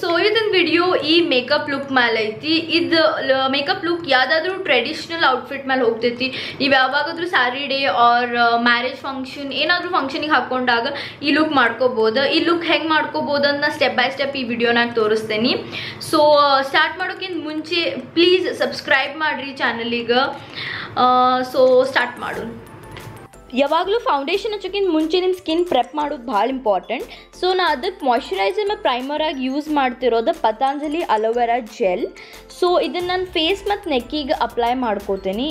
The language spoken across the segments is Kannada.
ಸೊ ಇದೊಂದು ವಿಡಿಯೋ ಈ ಮೇಕಪ್ ಲುಕ್ ಮೇಲೆ ಐತಿ. ಇದು ಮೇಕಪ್ ಲುಕ್ ಯಾವುದಾದ್ರೂ ಟ್ರೆಡಿಷನಲ್ ಔಟ್ಫಿಟ್ ಮೇಲೆ ಹೋಗ್ತೈತಿ. ನೀವು ಯಾವಾಗಾದ್ರೂ sari day or marriage function ಏನಾದರೂ ಫಂಕ್ಷನಿಗೆ ಹಾಕೊಂಡಾಗ ಈ ಲುಕ್ ಮಾಡ್ಕೋಬೋದು. ಈ ಲುಕ್ ಹೆಂಗೆ ಮಾಡ್ಕೋಬೋದು ಅಂತ ಸ್ಟೆಪ್ ಬೈ ಸ್ಟೆಪ್ ಈ ವಿಡಿಯೋನಾಗ ತೋರಿಸ್ತೇನೆ. ಸೊ ಸ್ಟಾರ್ಟ್ ಮಾಡೋಕ್ಕಿಂತ ಮುಂಚೆ ಪ್ಲೀಸ್ ಸಬ್ಸ್ಕ್ರೈಬ್ ಮಾಡಿರಿ ಚಾನಲಿಗೆ. ಸೊ ಸ್ಟಾರ್ಟ್ ಮಾಡೋಣ. ಯಾವಾಗಲೂ ಫೌಂಡೇಶನ್ ಹಚ್ಚೋಕ್ಕಿಂತ ಮುಂಚೆ ನಿಮ್ಮ ಸ್ಕಿನ್ ಪ್ರೆಪ್ ಮಾಡೋದು ಭಾಳ ಇಂಪಾರ್ಟೆಂಟ್. ಸೊ ನಾ ಅದಕ್ಕೆ ಮಾಯ್ಶ್ಚರೈಸರ್ ಮತ್ತು ಪ್ರೈಮರಾಗಿ ಯೂಸ್ ಮಾಡ್ತಿರೋದು ಪತಾಂಜಲಿ ಅಲೋವೆರಾ ಜೆಲ್. ಸೊ ಇದನ್ನು ನಾನು ಫೇಸ್ ಮತ್ತು ನೆಕ್ಕಿಗೆ ಅಪ್ಲೈ ಮಾಡ್ಕೋತೀನಿ.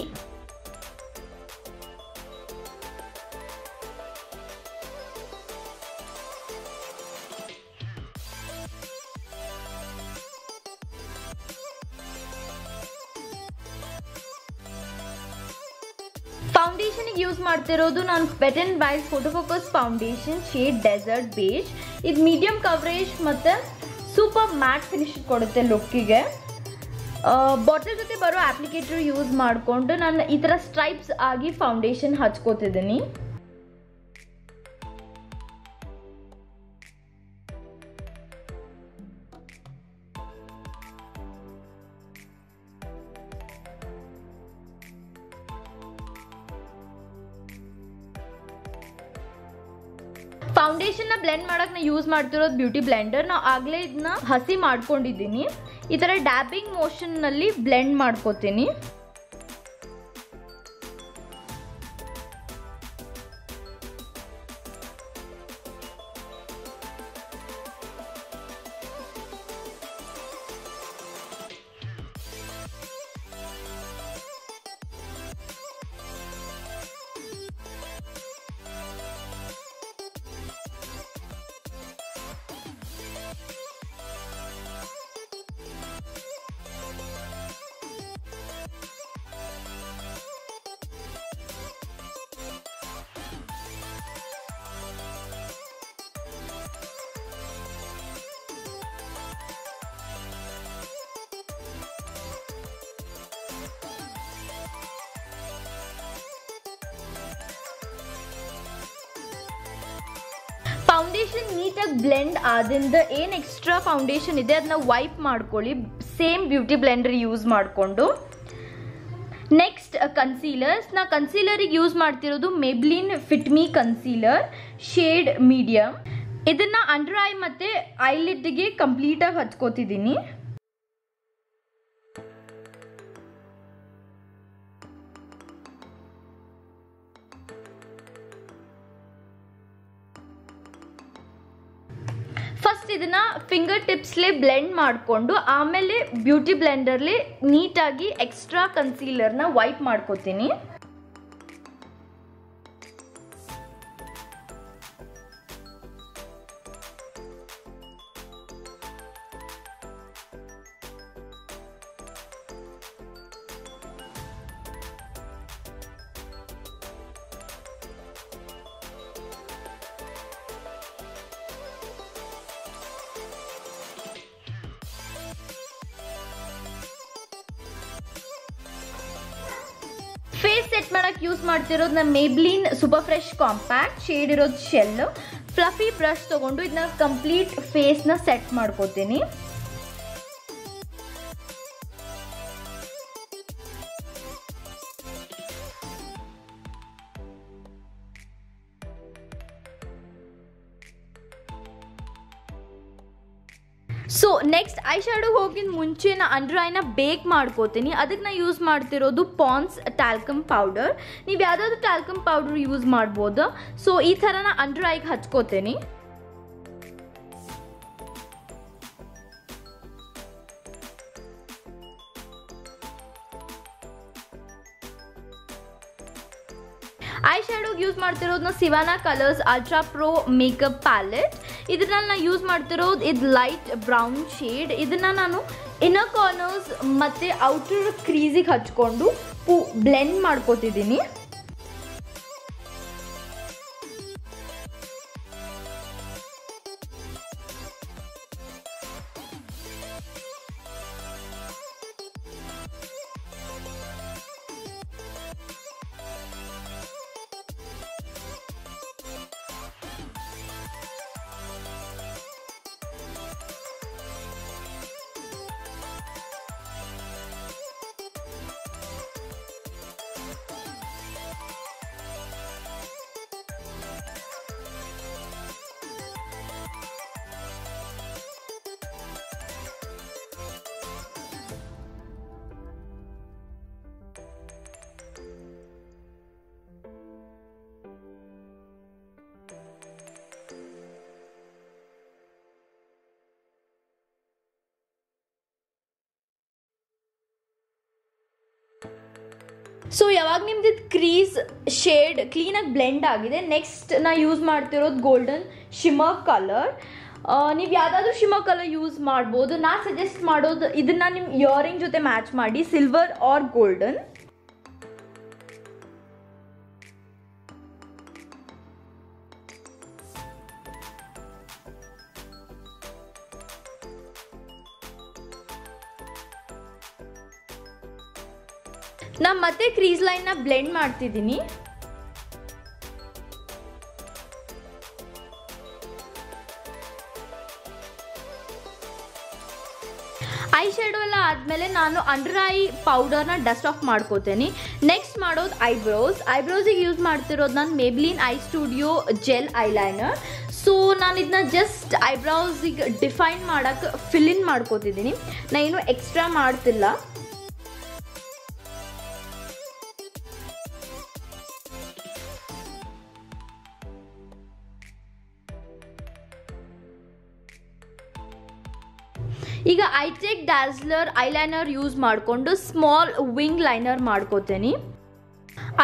ಫೌಂಡೇಶನಿಗೆ ಯೂಸ್ ಮಾಡ್ತಿರೋದು ನಾನು wet and wild photo focus foundation shade desert beige. ಇದು ಮೀಡಿಯಮ್ ಕವರೇಜ್ ಮತ್ತು ಸೂಪರ್ ಮ್ಯಾಟ್ ಫಿನಿಶ್ ಕೊಡುತ್ತೆ ಲುಕ್ಕಿಗೆ. ಬಾಟಲ್ ಜೊತೆ ಬರೋ ಅಪ್ಲಿಕೇಟರ್ ಯೂಸ್ ಮಾಡಿಕೊಂಡು ನಾನು ಈ ಥರ ಸ್ಟ್ರೈಪ್ಸ್ ಆಗಿ ಫೌಂಡೇಶನ್ ಹಚ್ಕೋತಿದ್ದೀನಿ. ಫೌಂಡೇಶನ್ನ ಬ್ಲೆಂಡ್ ಮಾಡಕ್ಕೆ ನಾ ಯೂಸ್ ಮಾಡ್ತಿರೋದು ಬ್ಯೂಟಿ ಬ್ಲೆಂಡರ್. ನಾವು ಆಗಲೇ ಇದನ್ನ ಹಸಿ ಮಾಡ್ಕೊಂಡಿದ್ದೀನಿ. ಈ ಥರ ಡ್ಯಾಬಿಂಗ್ ಮೋಷನ್ನಲ್ಲಿ ಬ್ಲೆಂಡ್ ಮಾಡ್ಕೋತೀನಿ. ಫೌಂಡೇಶನ್ ನೀಟಾಗಿ ಬ್ಲೆಂಡ್ ಆದಿಂದ ಏನು ಎಕ್ಸ್ಟ್ರಾ ಫೌಂಡೇಶನ್ ಇದೆ ಅದನ್ನ ವೈಪ್ ಮಾಡ್ಕೊಳ್ಳಿ, ಸೇಮ್ ಬ್ಯೂಟಿ ಬ್ಲೆಂಡರ್ ಯೂಸ್ ಮಾಡಿಕೊಂಡು. Next concealers. ನಾ ಕನ್ಸೀಲರಿಗೆ ಯೂಸ್ ಮಾಡ್ತಿರೋದು Maybelline fit me concealer shade medium. ಇದನ್ನು ಅಂಡರ್ ಐ ಮತ್ತು ಐಲಿಡ್ಗೆ ಕಂಪ್ಲೀಟಾಗಿ ಹಚ್ಕೋತಿದ್ದೀನಿ. ಫಸ್ಟ್ ಇದನ್ನ ಫಿಂಗರ್ ಟಿಪ್ಸ್ಲೇ ಬ್ಲೆಂಡ್ ಮಾಡಿಕೊಂಡು ಆಮೇಲೆ ಬ್ಯೂಟಿ ಬ್ಲೆಂಡರ್ಲಿ ನೀಟಾಗಿ ಎಕ್ಸ್ಟ್ರಾ ಕನ್ಸೀಲರ್ನ ವೈಪ್ ಮಾಡ್ಕೋತೀನಿ. ಫೇಸ್ ಸೆಟ್ ಮಾಡಕ್ಕೆ ಯೂಸ್ ಮಾಡ್ತಿರೋದು ನಾನು Maybelline super fresh compact shade ಇರೋದು ಶೆಲ್. ಫ್ಲಫಿ ಬ್ರಷ್ ತೊಗೊಂಡು ಇದನ್ನ ಕಂಪ್ಲೀಟ್ ಫೇಸ್ನ ಸೆಟ್ ಮಾಡ್ಕೋತೀನಿ. ಸೊ ನೆಕ್ಸ್ಟ್ ಐ ಶ್ಯಾಡೋಗೆ ಹೋಗಿನ ಮುಂಚೆ ನಾ ಅಂಡರ್ ಐನ ಬೇಕ್ ಮಾಡ್ಕೋತೀನಿ. ಅದಕ್ಕೆ ನಾ ಯೂಸ್ ಮಾಡ್ತಿರೋದು ಪಾನ್ಸ್ ಟ್ಯಾಲ್ಕಮ್ ಪೌಡರ್. ನೀವು ಯಾವುದಾದ್ರೂ ಟ್ಯಾಲ್ಕಮ್ ಪೌಡರ್ ಯೂಸ್ ಮಾಡ್ಬೋದು. ಸೊ ಈ ಥರ ನಾ ಅಂಡರ್ ಐಗೆ ಹಚ್ಕೋತೀನಿ. ಐ ಶ್ಯಾಡೋಗೆ ಯೂಸ್ ಮಾಡ್ತಿರೋದು Sivanna colours ultra pro makeup palette. ಇದನ್ನ ನಾನು ಯೂಸ್ ಮಾಡ್ತಿರೋದು ಇದು ಲೈಟ್ ಬ್ರೌನ್ ಶೇಡ್. ಇದನ್ನು ನಾನು ಇನ್ನರ್ ಕಾರ್ನರ್ಸ್ ಮತ್ತು ಔಟರ್ ಕ್ರೀಸಿಗೆ ಹಚ್ಕೊಂಡು ಬ್ಲೆಂಡ್ ಮಾಡ್ಕೋತಿದ್ದೀನಿ. ಸೊ ಯಾವಾಗ ನಿಮ್ದು ಕ್ರೀಸ್ ಶೇಡ್ ಕ್ಲೀನಾಗಿ ಬ್ಲೆಂಡ್ ಆಗಿದೆ, ನೆಕ್ಸ್ಟ್ ನಾ ಯೂಸ್ ಮಾಡ್ತಿರೋದು ಗೋಲ್ಡನ್ ಶಿಮರ್ ಕಲರ್. ನೀವು ಯಾವುದಾದ್ರೂ ಶಿಮರ್ ಕಲರ್ ಯೂಸ್ ಮಾಡ್ಬೋದು. ನಾ ಸಜೆಸ್ಟ್ ಮಾಡೋದು ಇದನ್ನು ನಿಮ್ಮ ಇಯರಿಂಗ್ ಜೊತೆ ಮ್ಯಾಚ್ ಮಾಡಿ, ಸಿಲ್ವರ್ ಆರ್ ಗೋಲ್ಡನ್. ನಾ ಮತ್ತೆ ಕ್ರೀಸ್ ಲೈನ್ನ ಬ್ಲೆಂಡ್ ಮಾಡ್ತಿದ್ದೀನಿ. ಐ ಶ್ಯಾಡೋ ಎಲ್ಲ ಆದಮೇಲೆ ನಾನು ಅಂಡರ್ ಐ ಪೌಡರ್ನ ಡಸ್ಟ್ ಆಫ್ ಮಾಡ್ಕೋತೀನಿ. ನೆಕ್ಸ್ಟ್ ಮಾಡೋದು ಐಬ್ರೋಸಿಗೆ ಯೂಸ್ ಮಾಡ್ತಿರೋದು ನಾನು Maybelline I studio gel eyeliner. So ನಾನು ಇದನ್ನ ಜಸ್ಟ್ ಐಬ್ರೌಸಿಗೆ ಡಿಫೈನ್ ಮಾಡೋಕ್ಕೆ ಫಿಲ್ ಇನ್ ಮಾಡ್ಕೋತಿದ್ದೀನಿ. ನಾನು ಏನು ಎಕ್ಸ್ಟ್ರಾ ಮಾಡ್ತಿಲ್ಲ. ಈಗ ಐಟೆಕ್ ಡ್ಯಾಸ್ಲರ್ ಐಲೈನರ್ ಯೂಸ್ ಮಾಡಿಕೊಂಡು ಸ್ಮಾಲ್ ವಿಂಗ್ ಲೈನರ್ ಮಾಡ್ಕೋತೀನಿ.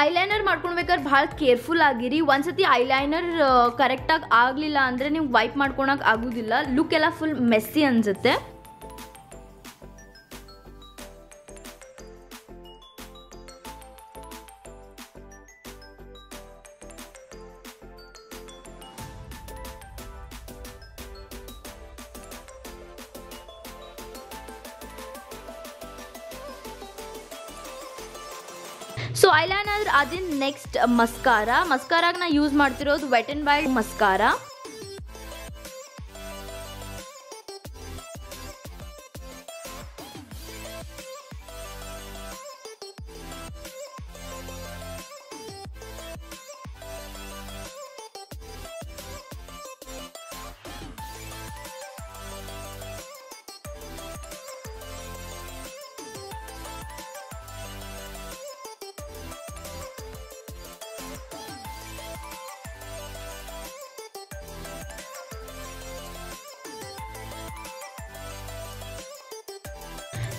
ಐಲೈನರ್ ಮಾಡ್ಕೊಳ್ಬೇಕಾದ್ರೆ ಭಾಳ ಕೇರ್ಫುಲ್ ಆಗಿರಿ. ಒಂದ್ಸತಿ ಐಲೈನರ್ ಕರೆಕ್ಟಾಗಿ ಆಗಲಿಲ್ಲ ಅಂದರೆ ನೀವು ವೈಪ್ ಮಾಡ್ಕೊಳಕ್ಕೆ ಆಗೋದಿಲ್ಲ, ಲುಕ್ ಎಲ್ಲ ಫುಲ್ ಮೆಸ್ಸಿ ಅನಿಸುತ್ತೆ. ಸೊ ಐಲೈನರ್ ಅದಿನ್ ನೆಕ್ಸ್ಟ್ ಮಸ್ಕಾರಾಗ ನಾ ಯೂಸ್ ಮಾಡ್ತಿರೋದು ವೆಟ್ ಅಂಡ್ ವೈಲ್ಡ್ ಮಸ್ಕಾರಾ.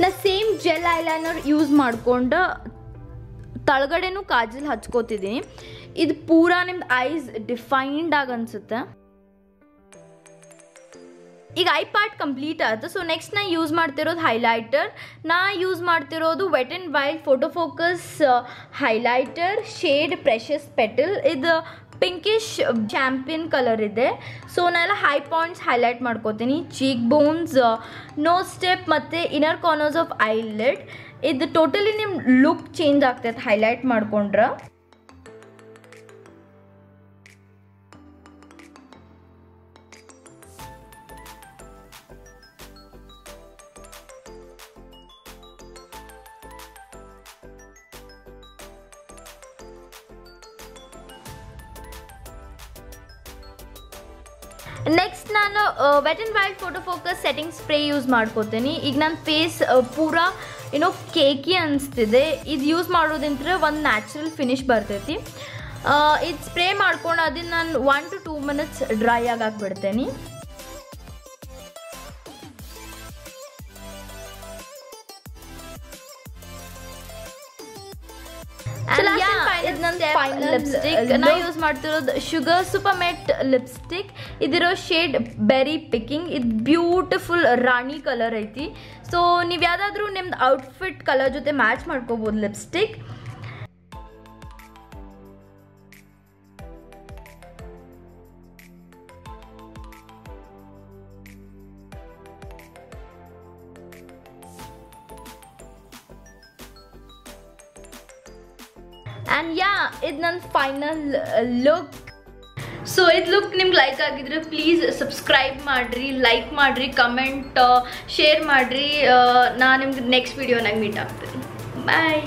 ನಾ ಸೇಮ್ ಜೆಲ್ ಐಲೈನರ್ ಯೂಸ್ ಮಾಡ್ಕೊಂಡು ತಳಗಡೆನೂ ಕಾಜಲ್ ಹಚ್ಕೋತಿದ್ದೀನಿ. ಇದು ಪೂರಾ ನಿಮ್ದು ಐಸ್ ಡಿಫೈನ್ಡ್ ಆಗಿ ಅನ್ಸುತ್ತೆ. ಈಗ ಐ ಪಾರ್ಟ್ ಕಂಪ್ಲೀಟ್ ಆಯ್ತು. ಸೊ ನೆಕ್ಸ್ಟ್ ನಾ ಯೂಸ್ ಮಾಡ್ತಿರೋದು ಹೈಲೈಟರ್. ನಾ ಯೂಸ್ ಮಾಡ್ತಿರೋದು wet and wild photo focus highlighter shade precious petal. ಇದು ಪಿಂಕಿಶ್ ಚಾಂಪಿಯನ್ ಕಲರ್ ಇದೆ. ಸೊ ನಾನೆಲ್ಲ ಹೈ ಪಾಯಿಂಟ್ಸ್ ಹೈಲೈಟ್ ಮಾಡ್ಕೋತೀನಿ, ಚೀಕ್ ಬೋನ್ಸ್, ನೋಸ್ ಸ್ಟೆಪ್ ಮತ್ತು ಇನ್ನರ್ ಕಾರ್ನರ್ಸ್ ಆಫ್ ಐಲಿಡ್. ಇದು ಟೋಟಲಿ ನಿಮ್ಮ ಲುಕ್ ಚೇಂಜ್ ಆಗ್ತೈತೆ ಹೈಲೈಟ್ ಮಾಡ್ಕೊಂಡ್ರೆ. ನೆಕ್ಸ್ಟ್ ನಾನು wet and wild photo focus setting spray use ಮಾಡ್ಕೋತೀನಿ. ಈಗ ನನ್ನ ಫೇಸ್ ಪೂರಾ ಏನೋ ಕೇಕಿ ಅನಿಸ್ತಿದೆ. ಇದು ಯೂಸ್ ಮಾಡೋದಿಂದ್ರೆ ಒಂದು ನ್ಯಾಚುರಲ್ ಫಿನಿಶ್ ಬರ್ತೈತಿ. ಇದು ಸ್ಪ್ರೇ ಮಾಡ್ಕೊಂಡು ಅದನ್ನು ನಾನು 1 to 2 minutes ಡ್ರೈ ಆಗಾಕ್ಬಿಡ್ತೇನೆ. ಲಿಪ್ಸ್ಟಿಕ್ ನಾ ಯೂಸ್ ಮಾಡ್ತಿರೋದು ಶುಗರ್ ಸೂಪರ್ ಮೆಟ್ ಲಿಪ್ಸ್ಟಿಕ್. ಇದಿರೋ ಶೇಡ್ ಬೆರಿ ಪಿಕ್ಕಿಂಗ್. ಇದು ಬ್ಯೂಟಿಫುಲ್ ರಾಣಿ ಕಲರ್ ಐತಿ. ಸೊ ನೀವು ಯಾವುದಾದ್ರೂ ನಿಮ್ದು ಔಟ್ಫಿಟ್ ಕಲರ್ ಜೊತೆ ಮ್ಯಾಚ್ ಮಾಡ್ಕೋಬೋದು ಲಿಪ್ಸ್ಟಿಕ್. ಆ್ಯಂಡ್ ಯಾ ಇದು ನನ್ನ ಫೈನಲ್ ಲುಕ್. ಸೊ ಇದು ಲುಕ್ ನಿಮ್ಗೆ ಲೈಕ್ ಆಗಿದ್ರೆ ಪ್ಲೀಸ್ ಸಬ್ಸ್ಕ್ರೈಬ್ ಮಾಡಿರಿ, ಲೈಕ್ ಮಾಡಿರಿ, ಕಮೆಂಟ್ ಶೇರ್ ಮಾಡಿರಿ. ನಾನು ನಿಮ್ಗೆ ನೆಕ್ಸ್ಟ್ ವೀಡಿಯೋನಾಗ ಮೀಟ್ ಆಗ್ತೀನಿ. ಬಾಯ್.